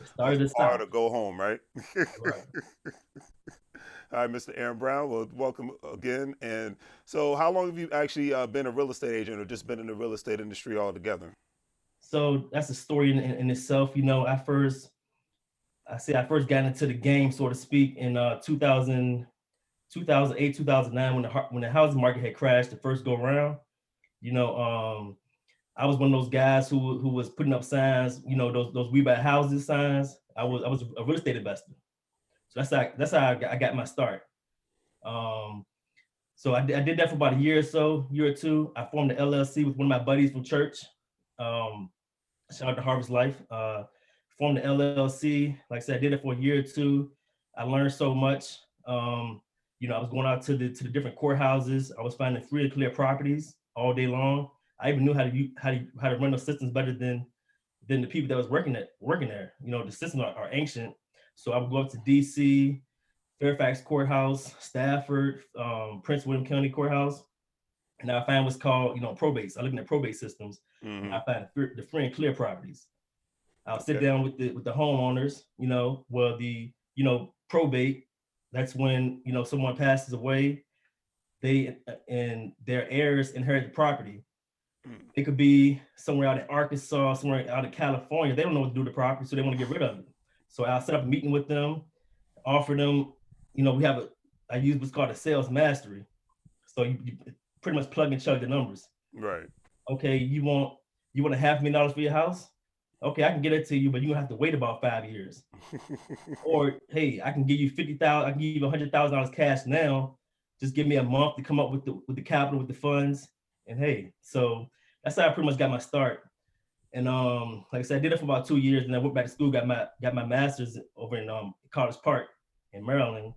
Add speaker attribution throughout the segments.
Speaker 1: Started to
Speaker 2: Or
Speaker 1: stop.
Speaker 2: to go home, right?
Speaker 1: Right.
Speaker 2: All right, Mr. Aaron Brown. Well, welcome again. And so, how long have you actually been a real estate agent, or just been in the real estate industry altogether?
Speaker 1: So that's a story in itself. I first got into the game, so to speak, in 2008, 2009, when the housing market had crashed the first go around. You know, I was one of those guys who was putting up signs. Those we buy houses signs. I was a real estate investor. So that's how I got my start. Um, so I did that for about a year or so, year or two. I formed an LLC with one of my buddies from church. Um, Shout out to Harvest Life. Formed the LLC. Like I said, I did it for a year or two. I learned so much. I was going out to the different courthouses. I was finding free and clear properties all day long. I even knew how to run those systems better than the people that was working there. The systems are ancient. So I would go up to DC, Fairfax Courthouse, Stafford, Prince William County Courthouse, and I find what's called probates. I look at probate systems, and
Speaker 2: Hmm.
Speaker 1: I find the free and clear properties. I'll sit
Speaker 2: Okay.
Speaker 1: down with the homeowners. Well, the probate. That's when someone passes away. They and their heirs inherit the property.
Speaker 2: Mm.
Speaker 1: It could be somewhere out in Arkansas, somewhere out in California. They don't know what to do with the property, so they want to get rid of it. So I'll set up a meeting with them, offer them. We have I use what's called a sales mastery. So you pretty much plug and chug the numbers.
Speaker 2: Right.
Speaker 1: Okay, you want $500,000 for your house? Okay, I can get it to you, but you're gonna have to wait about 5 years. Or hey, I can give you 50,000. I can give you $100,000 cash now. Just give me a month to come up with the capital, with the funds, and hey, so that's how I pretty much got my start. And like I said, I did it for about 2 years, and I went back to school, got my master's over in College Park in Maryland,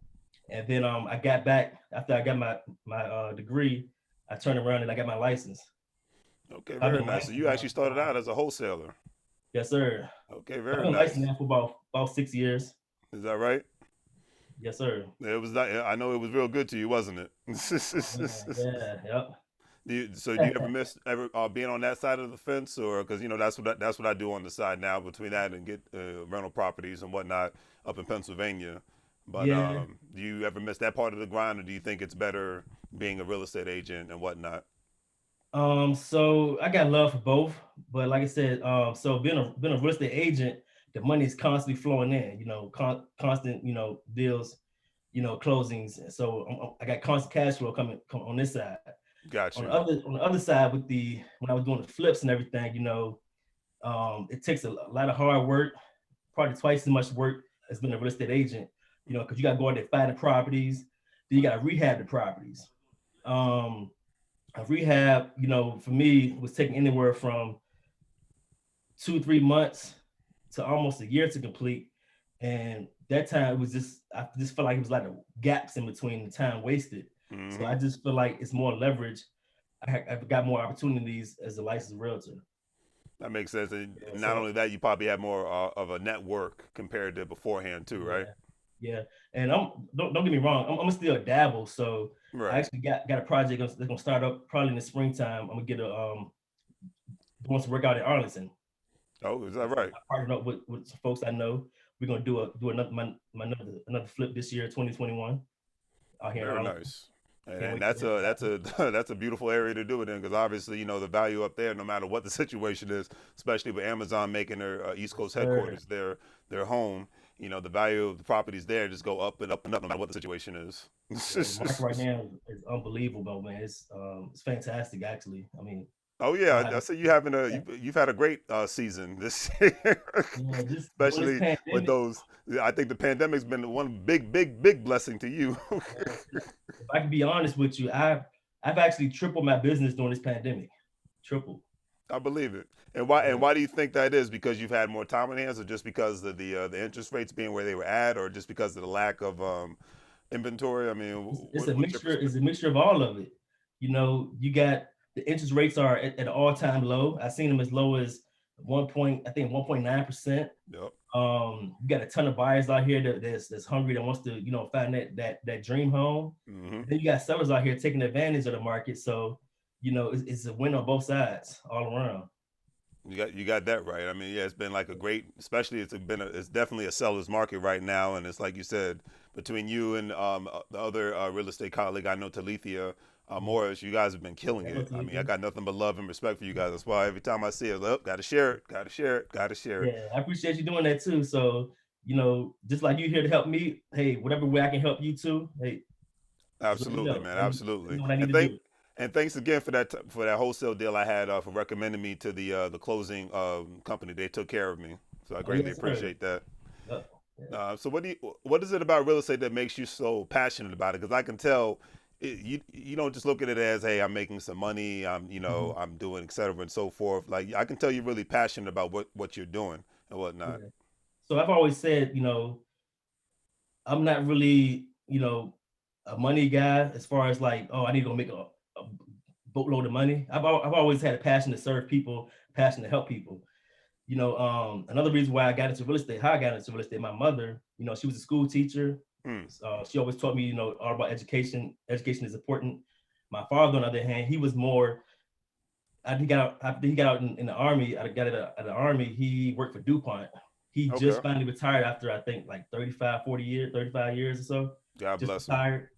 Speaker 1: and then I got back after I got my degree. I turned around and I got my license.
Speaker 2: Okay,
Speaker 1: I've
Speaker 2: very
Speaker 1: been
Speaker 2: nice. So
Speaker 1: licensed
Speaker 2: you
Speaker 1: now
Speaker 2: actually
Speaker 1: for
Speaker 2: started out as a wholesaler.
Speaker 1: yes, sir.
Speaker 2: Okay,
Speaker 1: I've
Speaker 2: very
Speaker 1: been licensed
Speaker 2: nice.
Speaker 1: now for about 6 years.
Speaker 2: Is that right?
Speaker 1: Yes, sir.
Speaker 2: It was not, I know it was real good to you, wasn't it?
Speaker 1: Oh man, yeah, yep.
Speaker 2: So do you ever miss ever being on that side of the fence, or because that's what I do on the side now between that and get rental properties and whatnot up in Pennsylvania. But
Speaker 1: Yeah.
Speaker 2: do you ever miss that part of the grind, or do you think it's better being a real estate agent and whatnot?
Speaker 1: So I got love for both, but like I said, so being a real estate agent, the money is constantly flowing in. Constant, deals, closings. So I got constant cash flow coming on this side.
Speaker 2: Got
Speaker 1: On the
Speaker 2: you.
Speaker 1: other side, when I was doing the flips and everything, it takes a lot of hard work, probably twice as much work as being a real estate agent. Because you got to go out there find the properties, then you got to rehab the properties. Um, a rehab, for me was taking anywhere from 2 3 months to almost a year to complete. And that time it was I just felt like it was like gaps in between the time wasted. So I
Speaker 2: Hmm.
Speaker 1: just feel like it's more leverage. I've got more opportunities as a licensed realtor.
Speaker 2: That makes sense. And
Speaker 1: Yeah.
Speaker 2: not
Speaker 1: So
Speaker 2: only that, you probably have more of a network compared to beforehand too, right?
Speaker 1: yeah, yeah. And don't get me wrong, I'm still a dabble. So I
Speaker 2: Right.
Speaker 1: actually got a project that's gonna start up probably in the springtime. I'm gonna get a doing some work out in Arlington.
Speaker 2: Oh, is that
Speaker 1: Like I said,
Speaker 2: right?
Speaker 1: I partnered up with some folks I know. We're gonna do another flip this year, 2021, out here in
Speaker 2: Very
Speaker 1: Arlington.
Speaker 2: nice. And,
Speaker 1: Can't
Speaker 2: and
Speaker 1: wait for
Speaker 2: that's
Speaker 1: that
Speaker 2: a
Speaker 1: to
Speaker 2: that's
Speaker 1: happen.
Speaker 2: a that's a beautiful area to do it in because obviously the value up there, no matter what the situation is, especially with Amazon making their East
Speaker 1: Yes,
Speaker 2: Coast
Speaker 1: sir.
Speaker 2: headquarters their home. The value of the properties there just go up and up and up no matter what the situation is.
Speaker 1: Yeah, the market right now is unbelievable, man. It's fantastic, actually. I mean,
Speaker 2: Oh
Speaker 1: I
Speaker 2: yeah, I
Speaker 1: have
Speaker 2: see you've had a great season this year,
Speaker 1: yeah, just during this
Speaker 2: especially with
Speaker 1: pandemic.
Speaker 2: those. I think the pandemic's been one big blessing to you.
Speaker 1: Man, if I can be honest with you, I've actually tripled my business during this pandemic. Triple.
Speaker 2: I believe it. And
Speaker 1: Yeah.
Speaker 2: why do you think that is? Because you've had more time on hands, or just because of the interest rates being where they were at, or just because of the lack of inventory? I mean,
Speaker 1: It's a
Speaker 2: what's your
Speaker 1: mixture. It's a
Speaker 2: perspective?
Speaker 1: mixture of all of it. You got the interest rates are at an all time low. I've seen them as low as I think 1.9%.
Speaker 2: Yep.
Speaker 1: You got a ton of buyers out here that's hungry, that wants to find that dream home.
Speaker 2: Hmm.
Speaker 1: And then you got sellers out here taking advantage of the market. So it's a win on both sides all around.
Speaker 2: You got that right. I mean, yeah, it's been like a great, especially it's definitely a seller's market right now, and it's like you said, between you and the other real estate colleague I know, Talithia
Speaker 1: Mhm.
Speaker 2: Morris, you guys have been killing
Speaker 1: Yeah, no,
Speaker 2: it. I mean, I
Speaker 1: Talika.
Speaker 2: got nothing but love and respect for you guys. That's why every time I see it, look, gotta share it, gotta share it, gotta share it.
Speaker 1: Yeah, I appreciate you doing that too. So, just like you here to help me, hey, whatever way I can help you too, hey, just let me
Speaker 2: Absolutely,
Speaker 1: know.
Speaker 2: man.
Speaker 1: Let me
Speaker 2: Absolutely.
Speaker 1: know what I need
Speaker 2: And
Speaker 1: to do.
Speaker 2: thanks again for that wholesale deal I had for recommending me to the closing company. They took care of me, so I
Speaker 1: Oh,
Speaker 2: greatly
Speaker 1: yes, sir.
Speaker 2: appreciate that.
Speaker 1: Yep. Yeah.
Speaker 2: So what is it about real estate that makes you so passionate about it? Because I can tell you don't just look at it as, hey, I'm making some money,
Speaker 1: Mhm.
Speaker 2: I'm doing et cetera and so forth. Like I can tell you're really passionate about what you're doing and whatnot.
Speaker 1: Yeah. So I've always said, I'm not really, a money guy as far as like, oh, I need to go make a boatload of money. I've always had a passion to serve people, passion to help people. Another reason why I got into real estate, how I got into real estate, my mother, she was a school teacher.
Speaker 2: Hmm.
Speaker 1: She always taught me, all about education. Education is important. My father, on the other hand, he was more. After he got out in the army. I got out of the army. He worked for DuPont. He
Speaker 2: Okay.
Speaker 1: just finally retired after I think like 35, 40 years, 35 years or so.
Speaker 2: God
Speaker 1: Just
Speaker 2: bless him.
Speaker 1: retired.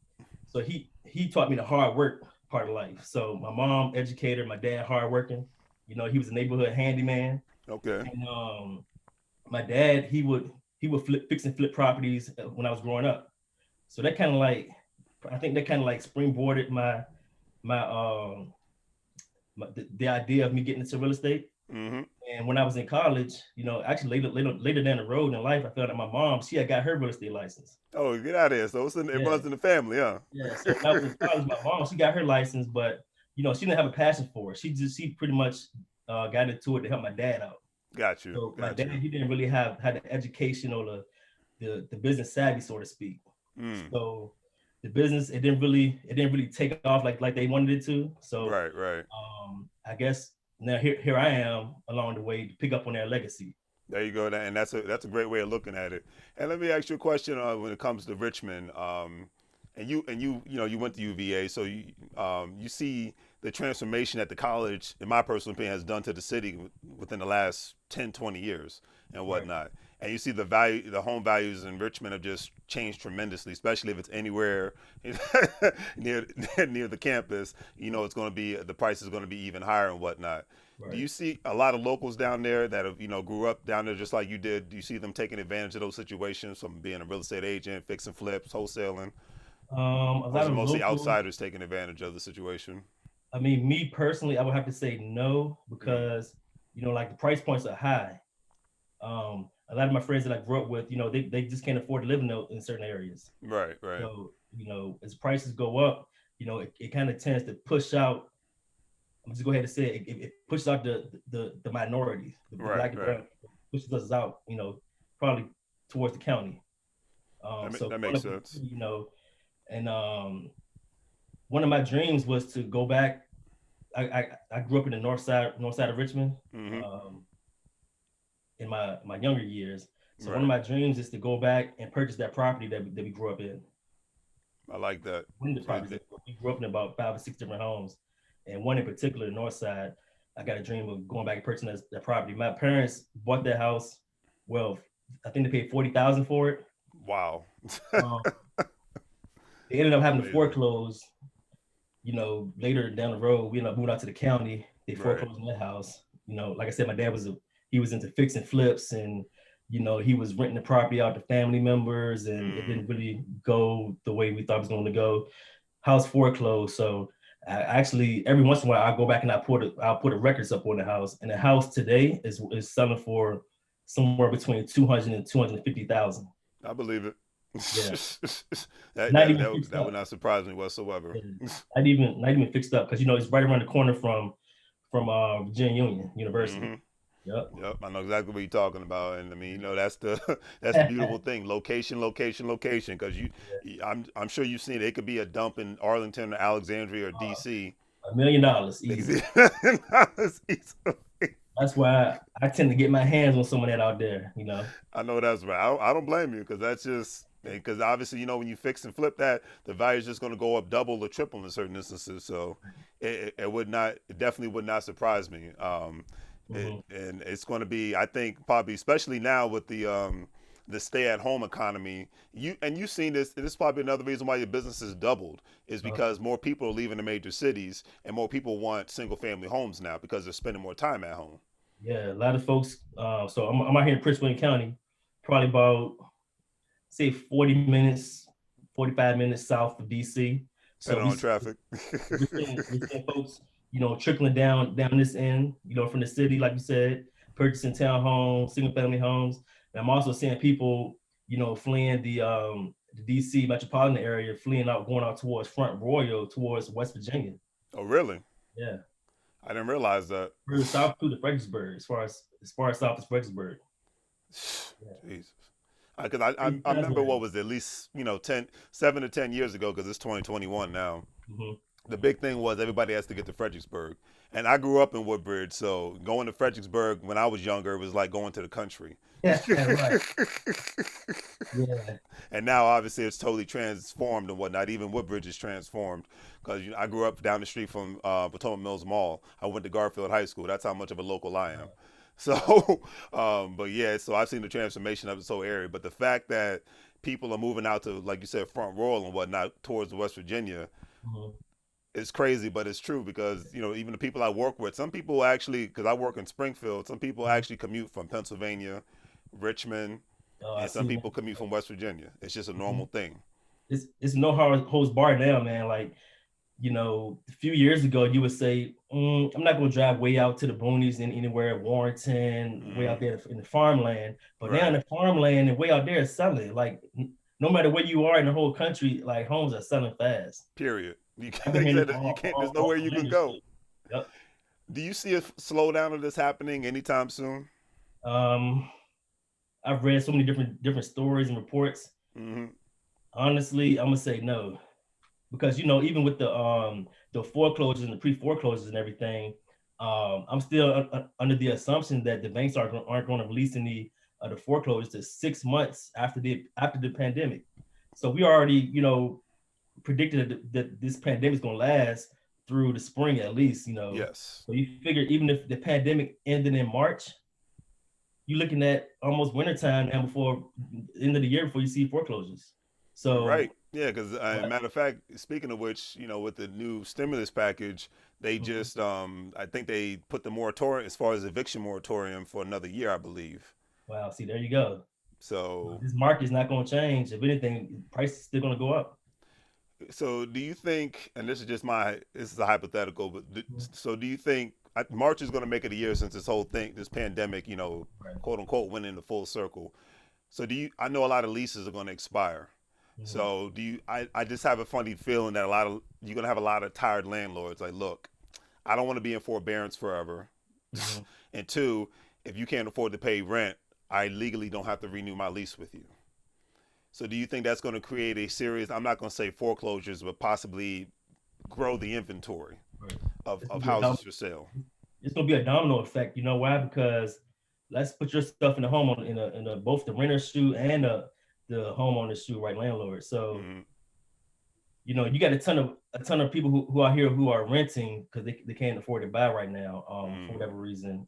Speaker 1: So he taught me the hard work part of life. So my mom, educator, my dad, hardworking. He was a neighborhood handyman.
Speaker 2: Okay.
Speaker 1: And my dad, he would fix and flip properties when I was growing up. So that kind of like, I think that kind of like springboarded my the idea of me getting into real estate.
Speaker 2: Mm-hmm.
Speaker 1: And when I was in college, actually later down the road in life, I found out my mom, she had got her real estate license.
Speaker 2: Oh, get out of here. So it
Speaker 1: Yeah,
Speaker 2: runs in the family, huh?
Speaker 1: yeah. So when I was in college, my mom, she got her license, but she didn't have a passion for it. She pretty much got into it to help my dad out.
Speaker 2: Got you.
Speaker 1: So my
Speaker 2: Got
Speaker 1: dad,
Speaker 2: you.
Speaker 1: he didn't really have had the education or the business savvy, so to speak.
Speaker 2: Mm.
Speaker 1: So the business, it didn't really take off like they wanted it to. So
Speaker 2: Right. Right.
Speaker 1: I guess now here I am along the way to pick up on their legacy.
Speaker 2: There you go, and that's a great way of looking at it. And let me ask you a question when it comes to Richmond. And you went to UVA, so you see the transformation that the college, in my personal opinion, has done to the city within the last 10, 20 years and
Speaker 1: Right.
Speaker 2: whatnot. And you see the home values in Richmond have just changed tremendously, especially if it's anywhere near near the campus. It's going to be the price is going to be even higher and whatnot. Do
Speaker 1: Right.
Speaker 2: you see a lot of locals down there that have, grew up down there just like you did? Do you see them taking advantage of those situations from being a real estate agent, fixing flips, wholesaling?
Speaker 1: A
Speaker 2: Or is
Speaker 1: lot
Speaker 2: it
Speaker 1: of
Speaker 2: mostly
Speaker 1: locals.
Speaker 2: outsiders taking advantage of the situation?
Speaker 1: I mean, me personally, I would have to say no
Speaker 2: Mm.
Speaker 1: because like the price points are high. A lot of my friends that I grew up with, they just can't afford to live in certain areas.
Speaker 2: Right, right,
Speaker 1: So as prices go up, it kind of tends to push out. I'm just go ahead and say it pushes out the minorities, the
Speaker 2: right,
Speaker 1: black and
Speaker 2: right.
Speaker 1: brown, pushes us out. Probably towards the county. So
Speaker 2: That
Speaker 1: growing
Speaker 2: makes
Speaker 1: up in the
Speaker 2: sense.
Speaker 1: city, and one of my dreams was to go back. I grew up in the north side of Richmond,
Speaker 2: Hmm.
Speaker 1: um, in my younger years. So one of
Speaker 2: Right.
Speaker 1: my dreams is to go back and purchase that property that we grew up in.
Speaker 2: I like that.
Speaker 1: One of the
Speaker 2: So
Speaker 1: properties that we grew up in about 5 or 6 different homes, and one in particular, the north side. I got a dream of going back and purchasing that property. My parents bought that house. Well, I think they paid 40,000 for it.
Speaker 2: wow.
Speaker 1: Um, they ended up having to
Speaker 2: Amazing.
Speaker 1: foreclose. Later down the road, we ended up moving out to the county. They
Speaker 2: Right.
Speaker 1: foreclosed on that house. Like I said, my dad he was into fixing flips, and he was renting the property out to family members, and it
Speaker 2: Mm.
Speaker 1: didn't really go the way we thought it was going to go. House foreclosed. So I actually every once in a while I'll go back and I'll put the records up on the house, and the house today is selling for somewhere between 200 and 250,000.
Speaker 2: I believe it.
Speaker 1: Yeah,
Speaker 2: that,
Speaker 1: not
Speaker 2: that
Speaker 1: even
Speaker 2: that
Speaker 1: fixed
Speaker 2: that would
Speaker 1: up.
Speaker 2: not surprise me whatsoever.
Speaker 1: Yeah. Not even fixed up because it's right around the corner from Virginia Union University.
Speaker 2: Hmm.
Speaker 1: Yep.
Speaker 2: Yep, I know exactly what you're talking about, and I mean, that's the that's the beautiful thing: location, location, location. Because I'm sure you've seen it. It could be a dump in Arlington, or Alexandria, or DC.
Speaker 1: $1 million easy. That's why I tend to get my hands on some of that out there.
Speaker 2: I know that's right. I don't blame you because that's just because obviously when you fix and flip that, the value is just going to go up double or triple in certain instances. So it definitely would not surprise me.
Speaker 1: Hmm.
Speaker 2: And it's going to be, I think, probably especially now with the stay-at-home economy. You've seen this. And this is probably another reason why your business has doubled is because more people are leaving the major cities and more people want single-family homes now because they're spending more time at home.
Speaker 1: Yeah, a lot of folks. So I'm out here in Prince William County, probably about say 40 minutes, 45 minutes south of DC. So
Speaker 2: Depending on traffic.
Speaker 1: we're seeing folks, trickling down this end, from the city, like you said, purchasing townhomes, single family homes. And I'm also seeing people, fleeing the DC metropolitan area, fleeing out, going out towards Front Royal, towards West Virginia.
Speaker 2: Oh, really?
Speaker 1: Yeah,
Speaker 2: I didn't realize that.
Speaker 1: further south to the Fredericksburg, as far as south as Fredericksburg. Yeah,
Speaker 2: Jesus. Because I
Speaker 1: that's
Speaker 2: remember
Speaker 1: where it
Speaker 2: what
Speaker 1: is.
Speaker 2: was it, at least 7 to 10 years ago because it's 2021 now.
Speaker 1: Mhm.
Speaker 2: The big thing was everybody has to get to Fredericksburg, and I grew up in Woodbridge, so going to Fredericksburg when I was younger it was like going to the country.
Speaker 1: Yeah, right. Yeah.
Speaker 2: And now obviously it's totally transformed and whatnot. Even Woodbridge is transformed because I grew up down the street from Potomac Mills Mall. I went to Garfield High School. That's how much of a local I am. So, but yeah, so I've seen the transformation of this whole area. But the fact that people are moving out to, like you said, Front Royal and whatnot towards West Virginia,
Speaker 1: Mhm.
Speaker 2: it's crazy, but it's true because even the people I work with, some people actually, because I work in Springfield, some people
Speaker 1: Mhm.
Speaker 2: actually commute from Pennsylvania, Richmond,
Speaker 1: I
Speaker 2: and some
Speaker 1: see
Speaker 2: people commute from West Virginia. It's just a
Speaker 1: that.
Speaker 2: normal thing.
Speaker 1: It's no hard holds barred now, man. Like, a few years ago, you would say, I'm not going to drive way out to the boonies and anywhere, Warrenton, way out
Speaker 2: Hmm.
Speaker 1: there in the farmland. But now in
Speaker 2: Right.
Speaker 1: the farmland and way out there is selling. Like, no matter where you are in the whole country, like homes are selling fast.
Speaker 2: Period. You
Speaker 1: I've
Speaker 2: can't,
Speaker 1: been
Speaker 2: like you
Speaker 1: hearing
Speaker 2: said, you can't. There's
Speaker 1: all
Speaker 2: nowhere you can
Speaker 1: millennials
Speaker 2: go.
Speaker 1: too. Yep.
Speaker 2: Do you see a slowdown of this happening anytime soon?
Speaker 1: Um, I've read so many different stories and reports.
Speaker 2: Hmm.
Speaker 1: Honestly, I'm gonna say no. Because even with the foreclosures and the pre-foreclosures and everything, I'm still under the assumption that the banks aren't going to release any of the foreclosures to 6 months after the pandemic. So we already predicted that this pandemic is going to last through the spring at least.
Speaker 2: Yes.
Speaker 1: So you figure even if the pandemic ended in March, you're looking at almost wintertime now before the end of the year before you see foreclosures.
Speaker 2: You're right.
Speaker 1: So,
Speaker 2: Yeah, because
Speaker 1: but
Speaker 2: matter of fact, speaking of which, with the new stimulus package, they
Speaker 1: mhm.
Speaker 2: just, I think they put the moratorium as far as eviction moratorium for another year, I believe.
Speaker 1: Wow, see, there you go.
Speaker 2: So,
Speaker 1: This market is not going to change. If anything, price is still going to go up.
Speaker 2: so do you think? And this is a hypothetical, but
Speaker 1: Mhm.
Speaker 2: so do you think March is going to make it a year since this whole thing, this pandemic,
Speaker 1: Right.
Speaker 2: quote unquote, went into full circle? So do you? I know a lot of leases are going to expire.
Speaker 1: Mhm.
Speaker 2: So do you? I just have a funny feeling that you're going to have a lot of tired landlords. Like, look, I don't want to be in forbearance forever.
Speaker 1: Mhm.
Speaker 2: And two, if you can't afford to pay rent, I legally don't have to renew my lease with you. So do you think that's going to create a serious, I'm not going to say foreclosures, but possibly grow the inventory
Speaker 1: Right. It's
Speaker 2: of
Speaker 1: gonna be a dom-
Speaker 2: houses for sale?
Speaker 1: it's gonna be a domino effect. You know why? Because let's put your stuff in the home in a both the renter's shoe and the homeowner's shoe, right? Landlord. So
Speaker 2: Mm-hmm.
Speaker 1: you got a ton of people who are here who are renting because they can't afford to buy right now, for
Speaker 2: Mm-hmm.
Speaker 1: whatever reason.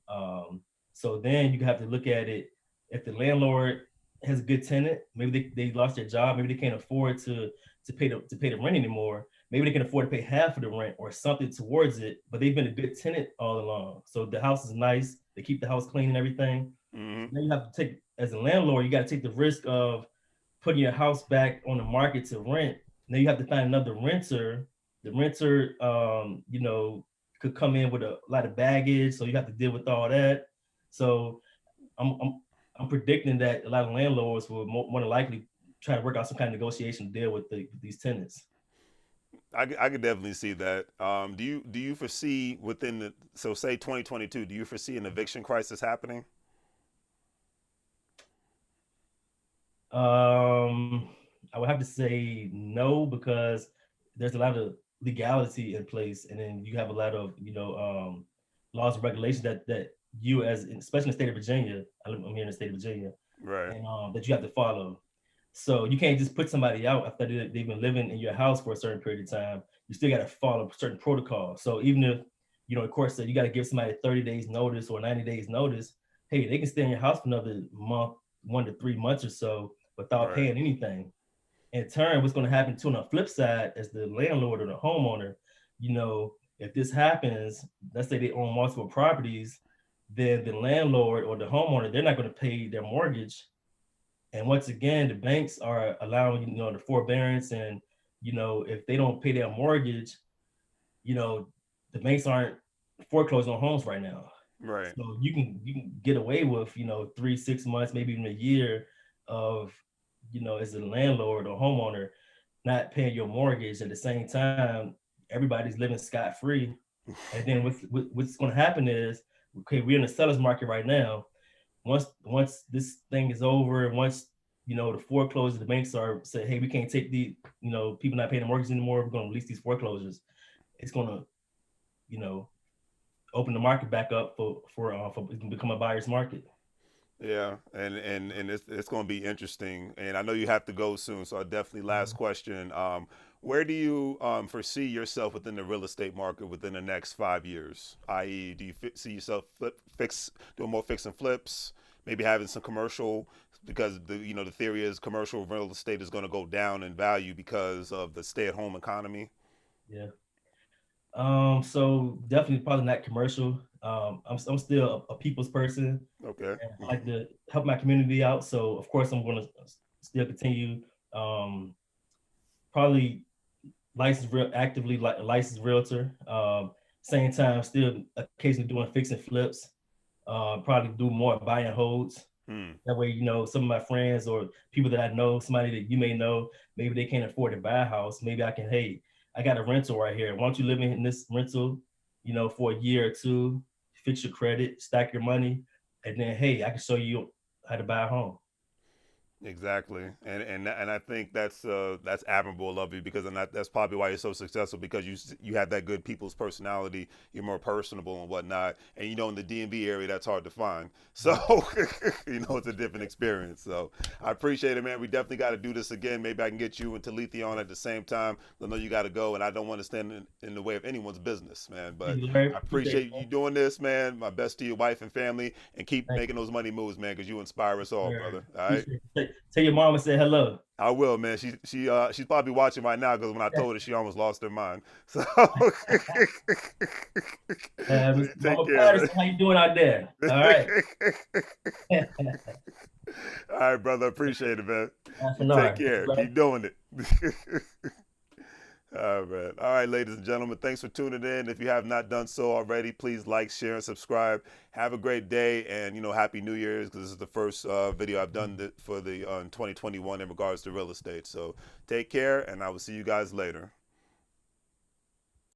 Speaker 1: So then you have to look at it. If the landlord has a good tenant, maybe they lost their job, maybe they can't afford to pay the rent anymore. Maybe they can afford to pay half of the rent or something towards it, but they've been a good tenant all along. So the house is nice. They keep the house clean and everything. So
Speaker 2: Mm-hmm.
Speaker 1: now you have to take, as a landlord, you got to take the risk of putting your house back on the market to rent. Now you have to find another renter. The renter, could come in with a lot of baggage, so you have to deal with all that. So I'm I'm, I'm predicting that a lot of landlords will more than likely try to work out some kind of negotiation deal with these tenants.
Speaker 2: I could definitely see that. Do you foresee within the, so say 2022, do you foresee an eviction crisis happening?
Speaker 1: Um, I would have to say no because there's a lot of legality in place, and then you have a lot of laws and regulations that you as especially in the state of Virginia, I'm here in the state of Virginia,
Speaker 2: Right.
Speaker 1: and that you have to follow. So you can't just put somebody out after they've been living in your house for a certain period of time. You still got to follow certain protocols. So even if of course, so you got to give somebody 30 days notice or 90 days notice. Hey, they can stay in your house for another month, 1 to 3 months or so without
Speaker 2: Right.
Speaker 1: paying anything. In turn, what's going to happen too on the flip side as the landlord or the homeowner, if this happens, let's say they own multiple properties, then the landlord or the homeowner, they're not going to pay their mortgage. And once again, the banks are allowing, the forbearance, and, if they don't pay their mortgage, you know, the banks aren't foreclosing on homes right now.
Speaker 2: Right.
Speaker 1: So you can get away with, 3, 6 months, maybe even a year of, as a landlord or homeowner, not paying your mortgage. At the same time, everybody's living scot free. And then what's going to happen is, okay, we're in the seller's market right now. Once this thing is over, once the foreclosures, the banks are say, hey, we can't take the people not paying the mortgage anymore. We're going to release these foreclosures. It's going to you know open the market back up for it can become a buyer's market.
Speaker 2: Yeah, and it's going to be interesting. And I know you have to go soon, so I definitely last question. Where do you foresee yourself within the real estate market within the next 5 years? I.e., do you see yourself doing more fix and flips, maybe having some commercial? Because the theory is commercial real estate is going to go down in value because of the stay-at-home economy.
Speaker 1: Yeah. So definitely probably not commercial. I'm still a people's person,
Speaker 2: Okay.
Speaker 1: and I like to help my community out. So of course I'm going to still continue. Um, Probably actively like a licensed realtor. Same time, still occasionally doing fix and flips. Probably do more buy and holds.
Speaker 2: Hmm.
Speaker 1: That way, some of my friends or people that I know, somebody that you may know, maybe they can't afford to buy a house. Maybe I can, hey, I got a rental right here. Why don't you live in this rental, for a year or two, fix your credit, stack your money, and then, hey, I can show you how to buy a home.
Speaker 2: Exactly, and I think that's admirable of you because that's probably why you're so successful because you have that good people's personality. You're more personable and whatnot, and in the DMV area that's hard to find. So it's a different experience. So I appreciate it, man. We definitely got to do this again. Maybe I can get you and Talitha on at the same time. I know you got to go, and I don't want to stand in the way of anyone's business, man.
Speaker 1: Thank
Speaker 2: But
Speaker 1: you, Larry.
Speaker 2: I
Speaker 1: Appreciate
Speaker 2: appreciate
Speaker 1: it.
Speaker 2: you doing this, man. My best to your wife and family, and keep
Speaker 1: Thank
Speaker 2: making those money moves, man, because you inspire us all,
Speaker 1: you.
Speaker 2: brother. All right.
Speaker 1: Appreciate it. Tell your mom I said hello.
Speaker 2: I will, man. She's probably watching right now because when I told her, she almost lost her mind. So, so you take
Speaker 1: Mama
Speaker 2: care,
Speaker 1: Patterson,
Speaker 2: man.
Speaker 1: how you doing out there? All right.
Speaker 2: All right, brother. Appreciate it, man. You take
Speaker 1: Afinar.
Speaker 2: care. Keep doing it. All right. All right, ladies and gentlemen. Thanks for tuning in. If you have not done so already, please like, share, and subscribe. Have a great day, and Happy New Year's because this is the first video I've done for the 2021 in regards to real estate. So take care, and I will see you guys later.